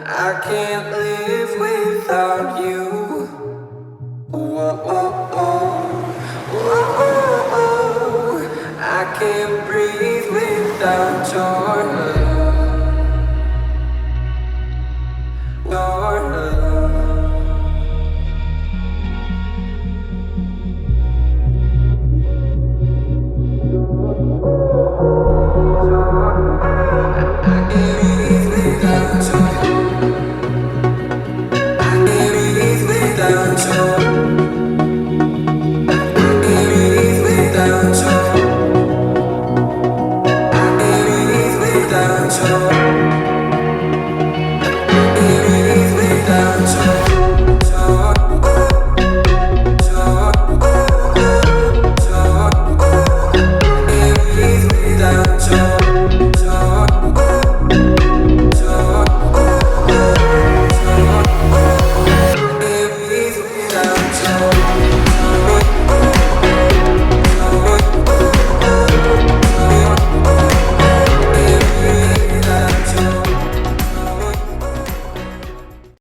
I can't live without you. I can't breathe without your love. Your love. I can't breathe without your. I can't breathe without your.